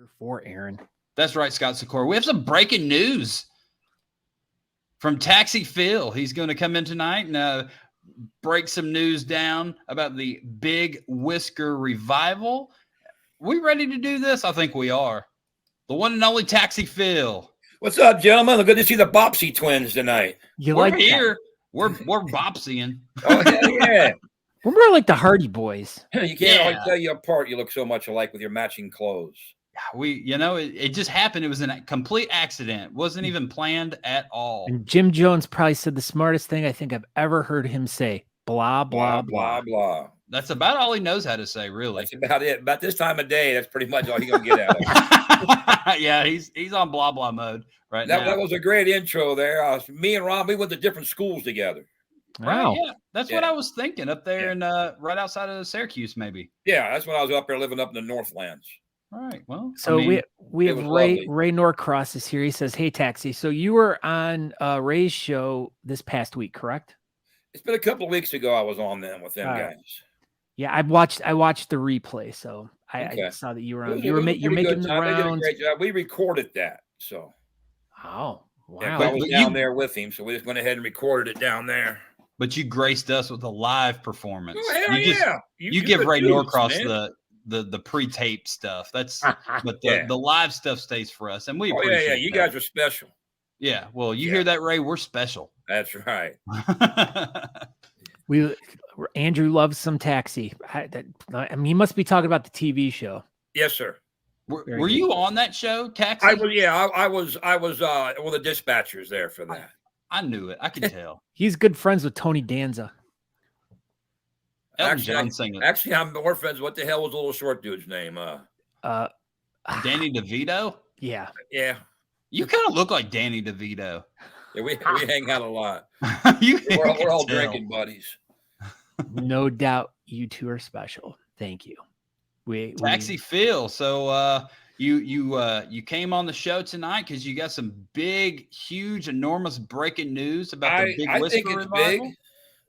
Here for Aaron. That's right, Scott Sikora. We have some breaking news from Taxi Phil. He's going to come in tonight and break some news down about the big Whisker Revival. We ready to do this? I think we are. The one and only Taxi Phil. What's up, gentlemen? Good to see the Bopsy twins tonight. We're here. We're Bopsying. Oh, yeah. We're more like the Hardy Boys. You can't always tell you apart. You look so much alike with your matching clothes. It just happened. It was a complete accident. It wasn't even planned at all. And Jim Jones probably said the smartest thing I think I've ever heard him say. Blah, blah, blah. Blah, blah. That's about all he knows how to say, really. That's about it. About this time of day, that's pretty much all he's going to get out of it. Yeah, he's on blah, blah mode right now. That was a great intro there. Me and Ron, we went to different schools together. Wow. Right, yeah, that's what I was thinking up there in right outside of Syracuse, maybe. Yeah, that's when I was up there living up in the Northlands. All right. Well, so we have Ray Norcross is here. He says, "Hey, Taxi. So you were on Ray's show this past week, correct?" It's been a couple of weeks ago. I was on them with them guys. Yeah, I watched the replay, so I saw that you were on. You're making the rounds. They did a great job. We recorded that, so. Oh wow! Yeah, I was down there with him, so we just went ahead and recorded it down there. But you graced us with a live performance. Oh, hell yeah! You give Ray Norcross the pre-tape stuff. That's but the live stuff stays for us, and we appreciate yeah. You guys are special. Yeah. Well, you hear that, Ray? We're special. That's right. Andrew loves some Taxi. He must be talking about the TV show. Yes, sir. Were you on that show, Taxi? I was one of the dispatchers there for that. I knew it. I could tell. He's good friends with Tony Danza. Actually, I'm more friends. What the hell was the little short dude's name? Danny DeVito? Yeah. Yeah. You kind of look like Danny DeVito. Yeah, we hang out a lot. We're all drinking buddies. No doubt you two are special. Thank you. Taxi Phil. So you came on the show tonight because you got some big, huge, enormous breaking news about the big Whisker Revival. Big.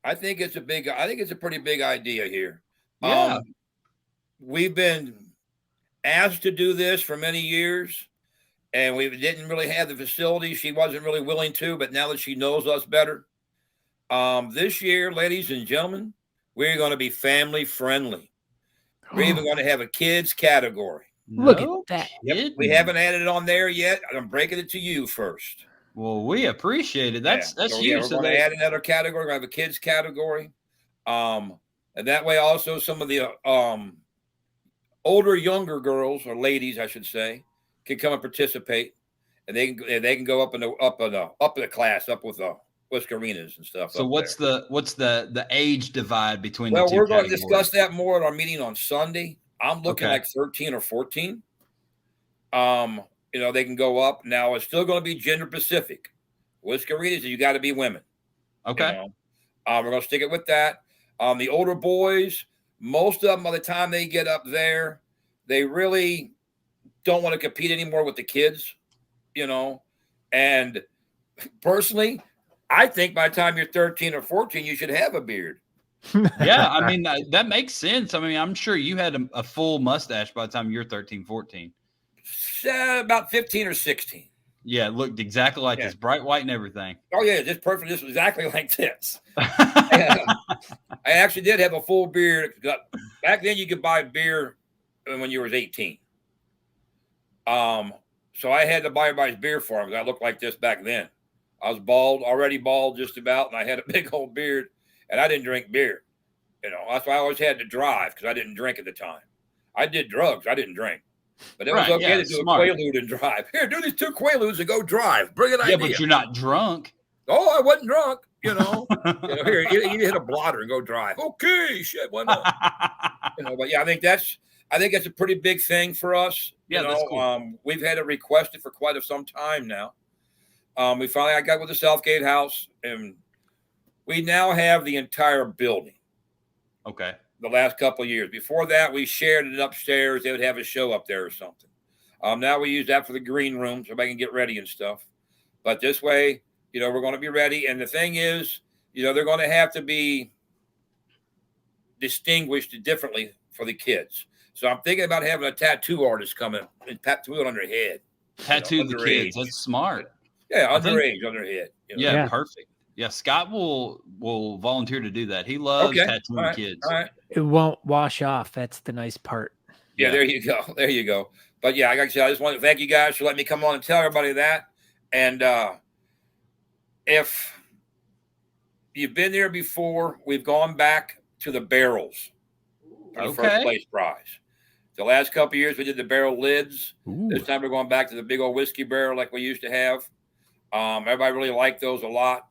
I think it's a pretty big idea here. Yeah. We've been asked to do this for many years, and we didn't really have the facility. She wasn't really willing to, but now that she knows us better, this year, ladies and gentlemen, we're going to be family friendly. We're even going to have a kids category. Look at that. Yep. We haven't added it on there yet. I'm breaking it to you first. Well, we appreciate it. That's huge. Yeah, we're going to add another category. We're going to have a kids category. And that way also some of the older, younger girls or ladies, I should say, can come and participate. And they can go up in the class, up with the Whiskerinas and stuff. So what's the age divide between the two? Well, we're going to discuss that more at our meeting on Sunday. I'm looking like 13 or 14. They can go up. Now it's still going to be gender specific. Whiskerinas, you got to be women. Okay. We're going to stick it with that. The older boys, most of them, by the time they get up there, they really don't want to compete anymore with the kids, And personally, I think by the time you're 13 or 14, you should have a beard. Yeah, I mean, that makes sense. I mean, I'm sure you had a full mustache by the time you're 13, 14. About 15 or 16. Yeah, it looked exactly like this, bright white and everything. Oh, yeah, just perfect. Just exactly like this. I actually did have a full beard. Back then, you could buy beer when you was 18. So I had to buy everybody's beer for him because I looked like this back then. I was already bald just about, and I had a big old beard, and I didn't drink beer. That's why I always had to drive because I didn't drink at the time. I did drugs. I didn't drink. But it was okay to do a Quaalude and drive. Here, do these 2 Quaaludes and go drive. Bring it idea. Yeah, but you're not drunk. Oh, I wasn't drunk, Here, you hit a blotter and go drive. Okay, shit, why not? But yeah, I think that's a pretty big thing for us. Yeah, that's cool. We've had it requested for quite some time now. I got with the Southgate House, and we now have the entire building. Okay. The last couple of years. Before that, we shared it upstairs. They would have a show up there or something. Now we use that for the green room so everybody can get ready and stuff. But this way, we're going to be ready. And the thing is, they're going to have to be distinguished differently for the kids. So I'm thinking about having a tattoo artist come in and tattoo it on their head. Tattoo the kids. That's smart. Yeah, underage on their head. Yeah, perfect. Yeah, Scott will volunteer to do that. He loves tattooing kids. All right. It won't wash off. That's the nice part. Yeah, there you go. There you go. But yeah, like I said, I just want to thank you guys for letting me come on and tell everybody that. And if you've been there before, we've gone back to the barrels for the first place prize. The last couple of years, we did the barrel lids. Ooh. This time we're going back to the big old whiskey barrel like we used to have. Everybody really liked those a lot.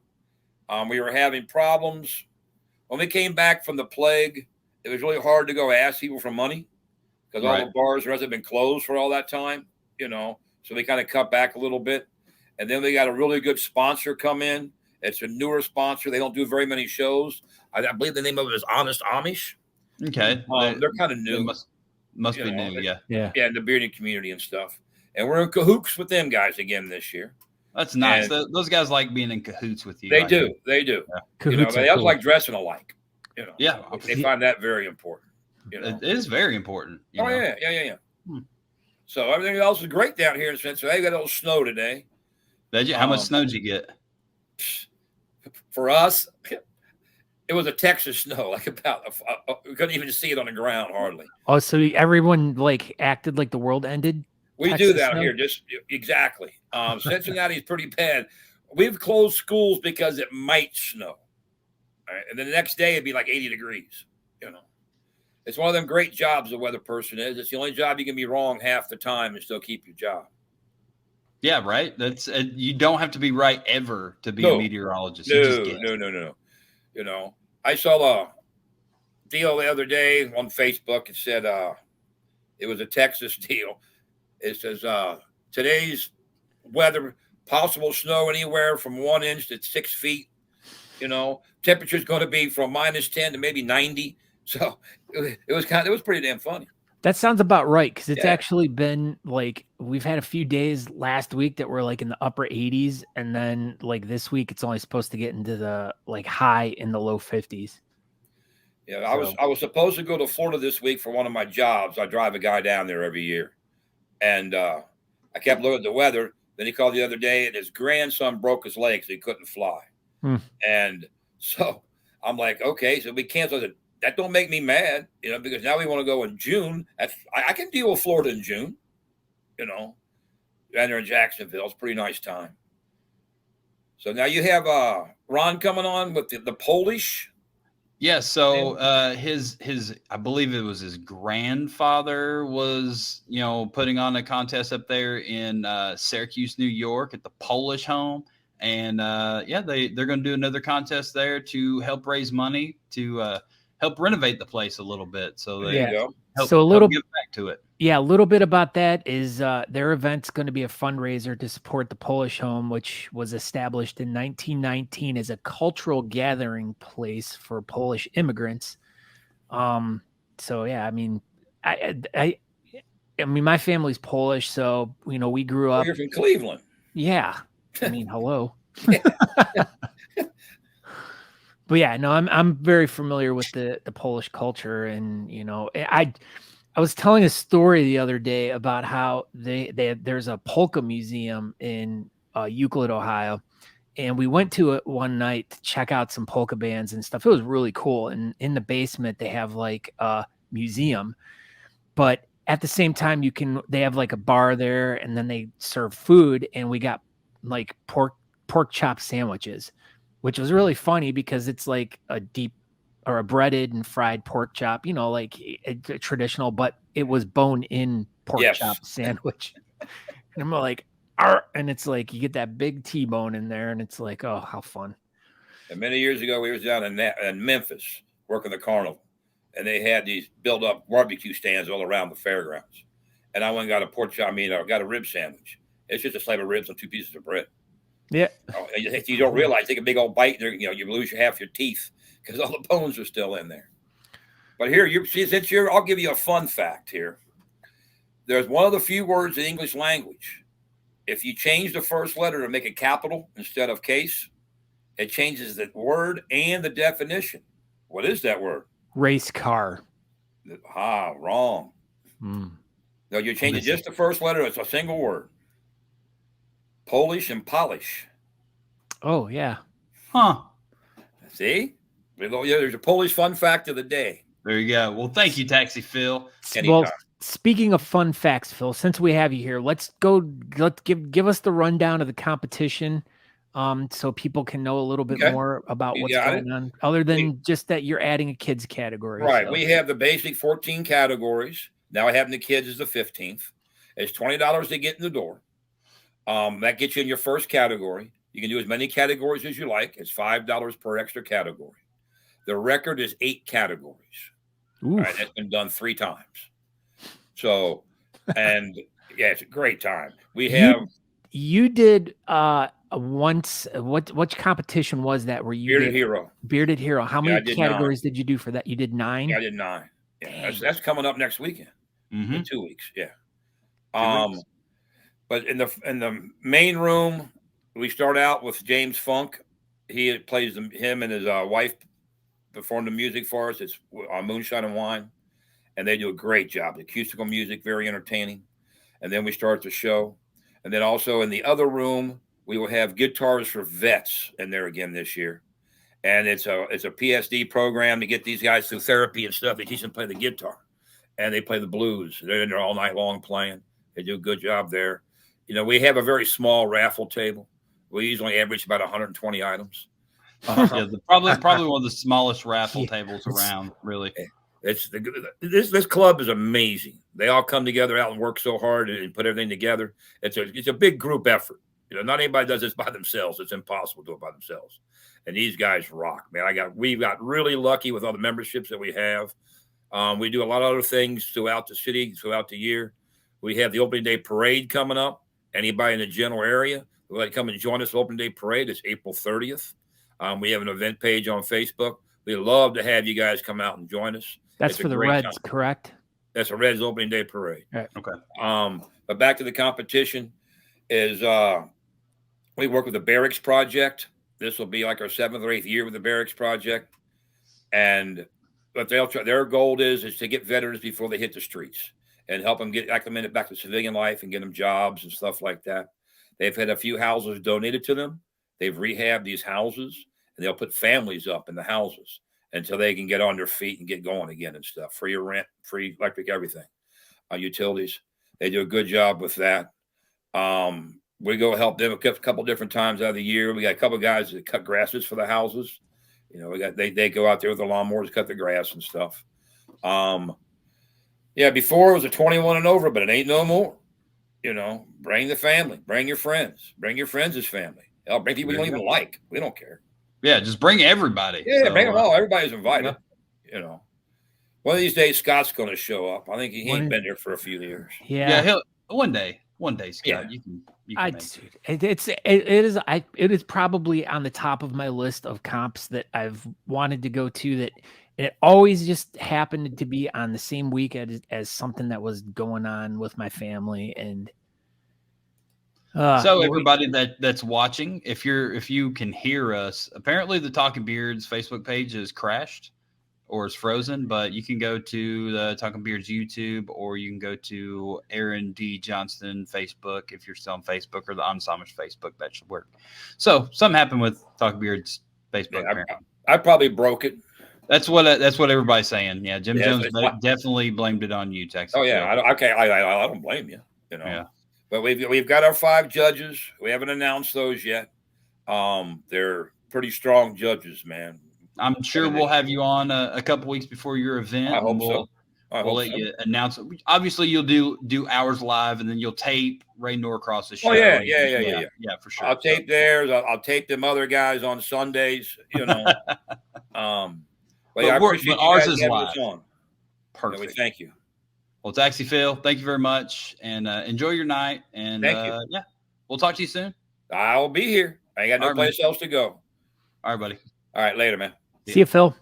We were having problems. When we came back from the plague, it was really hard to go ask people for money because all the bars and rest have been closed for all that time, So we kind of cut back a little bit. And then we got a really good sponsor come in. It's a newer sponsor. They don't do very many shows. I believe the name of it is Honest Amish. Okay. They're kind of new. Must be new, yeah. Yeah, in the bearding community and stuff. And we're in cahoots with them guys again this year. That's nice. Those guys like being in cahoots with you. They do. They do. Yeah. They also like dressing alike. Yeah. They find that very important. It is very important. Yeah. So everything else is great down here in Cincinnati. They got a little snow today. How much snow did you get? For us, it was a Texas snow, like we couldn't even see it on the ground hardly. Oh, so everyone acted like the world ended? We Texas do that snow? Here, just exactly. Cincinnati is pretty bad. We've closed schools because it might snow. Right? And then the next day it'd be like 80 degrees. It's one of them great jobs a weather person is. It's the only job you can be wrong half the time and still keep your job. Yeah, right. That's you don't have to be right ever to be a meteorologist. No. I saw a deal the other day on Facebook. It said it was a Texas deal. It says today's weather, possible snow anywhere from 1 inch to 6 feet. Temperature's going to be from -10 to maybe 90. So it was pretty damn funny. That sounds about right because it's actually been we've had a few days last week that were in the upper 80s, and then this week it's only supposed to get into the high in the low 50s. Yeah, I was supposed to go to Florida this week for one of my jobs. I drive a guy down there every year, and I kept looking at the weather. Then he called the other day, and his grandson broke his leg, so he couldn't fly. And so I'm like, okay, so we canceled it. That don't make me mad, because now we want to go in June. I can deal with Florida in June, down there in Jacksonville. It's a pretty nice time. So now you have Ron coming on with the Polish. Yeah, so his I believe it was his grandfather was, putting on a contest up there in Syracuse, New York at the Polish Home. And they're going to do another contest there to help raise money to help renovate the place a little bit. So there you go. Help give back to it. Yeah, a little bit about that is their event's going to be a fundraiser to support the Polish Home, which was established in 1919 as a cultural gathering place for Polish immigrants. So yeah, I mean, I mean, my family's Polish, so we grew up. You're from Cleveland. Yeah, I mean, hello. But yeah, no, I'm very familiar with the Polish culture, and I was telling a story the other day about how there's a polka museum in Euclid, Ohio, and we went to it one night to check out some polka bands and stuff. It was really cool, and in the basement they have a museum, but at the same time they have a bar there, and then they serve food, and we got pork chop sandwiches, which was really funny because it's a deep or a breaded and fried pork chop, a traditional, but it was bone-in pork chop sandwich. And I'm like, arr! And it's you get that big T-bone in there, and it's oh, how fun. And many years ago, we was down in Memphis working the carnival, and they had these built-up barbecue stands all around the fairgrounds. And I went and got a pork chop, got a rib sandwich. It's just a slab of ribs on 2 pieces of bread. Yeah. You don't realize, take a big old bite, you lose half your teeth because all the bones are still in there. But here, I'll give you a fun fact here. There's one of the few words in the English language. If you change the first letter to make it capital instead of case, it changes the word and the definition. What is that word? Race car. Wrong. Mm. No, you change it just the first letter. It's a single word. Polish and polish. Oh, yeah. Huh. See? There's a Polish fun fact of the day. There you go. Well, thank you, Taxi Phil. Anytime. Well, speaking of fun facts, Phil, since we have you here, let's give us the rundown of the competition, so people can know a little bit more about what's going on, other than just that you're adding a kids category. Right. So. We have the basic 14 categories. Now having the kids is the 15th. It's $20 to get in the door. That gets you in your first category. You can do as many categories as you like. It's $5 per extra category. The record is 8 categories. All right, that's been done 3 times. So, and yeah, it's a great time. We have. You did once. What competition was that? Where you Bearded Hero? Bearded Hero. How many categories did you do for that? You did 9. Yeah, I did 9. Yeah, that's coming up next weekend. In 2 weeks. Yeah. But in the main room, we start out with James Funk. He plays him and his wife perform the music for us. It's on Moonshine and Wine, and they do a great job. The acoustical music, very entertaining. And then we start the show. And then also in the other room, we will have Guitars for Vets in there again this year. And it's a PSD program to get these guys through therapy and stuff. They teach them to play the guitar, and they play the blues. They're in there all night long playing. They do a good job there. You know, we have a very small raffle table. We usually average about 120 items. Yeah, probably one of the smallest raffle tables around. Really, this club is amazing. They all come together out and work so hard and put everything together. It's a big group effort. You know, not anybody does this by themselves. It's impossible to do it by themselves. And these guys rock, man. We've got really lucky with all the memberships that we have. We do a lot of other things throughout the city, throughout the year. We have the opening day parade coming up. Anybody in the general area would like to come and join us opening day parade. It's April 30th. We have an event page on Facebook. We'd love to have you guys come out and join us. That's for the Reds, correct? That's a Reds opening day parade. Right. Okay. But back to the competition is we work with the Barracks Project. This will be like our 7th or 8th year with the Barracks Project. But their goal is to get veterans before they hit the streets and help them get acclimated back to civilian life and get them jobs and stuff like that. They've had a few houses donated to them. They've rehabbed these houses, and they'll put families up in the houses until they can get on their feet and get going again and stuff. Free rent, free electric, everything, utilities. They do a good job with that. We go help them a couple different times out of the year. We got a couple of guys that cut grasses for the houses. You know, they go out there with the lawnmowers, cut the grass and stuff. Yeah, before it was a 21 and over, but it ain't no more. You know, bring the family, bring your friends, as family. Hell, bring people you don't even like. We don't care. Yeah, just bring everybody. Yeah, bring them all. Everybody's invited. You know, one of these days Scott's going to show up. I think he ain't been there for a few years. Yeah, he'll one day, Scott. Yeah. You can it is probably on the top of my list of comps that I've wanted to go to. That it always just happened to be on the same week as something that was going on with my family. And so everybody that's watching, if you can hear us, apparently the Talking Beards Facebook page is crashed or is frozen, but you can go to the Talking Beards YouTube, or you can go to Aaron D. Johnston Facebook if you're still on Facebook, or the Honest Amish Facebook. That should work. So something happened with Talking Beards Facebook. Yeah, I probably broke it. That's what everybody's saying. Yeah, Jim Jones definitely blamed it on you, Texas. Oh yeah, I don't blame you. You know. Yeah. But we've got our 5 judges. We haven't announced those yet. They're pretty strong judges, man. I'm sure we'll have you on a couple weeks before your event. I hope so. We'll let you announce it. Obviously, you'll do hours live, and then you'll tape Ray Norcross' show. Oh yeah, for sure. I'll tape theirs. I'll tape them other guys on Sundays. You know. But ours is live. Perfect. We thank you. Well, Taxi Phil, thank you very much, and enjoy your night. And thank you. Yeah, we'll talk to you soon. I'll be here. I ain't got no place else to go. All right, buddy. All right, later, man. See you, Phil.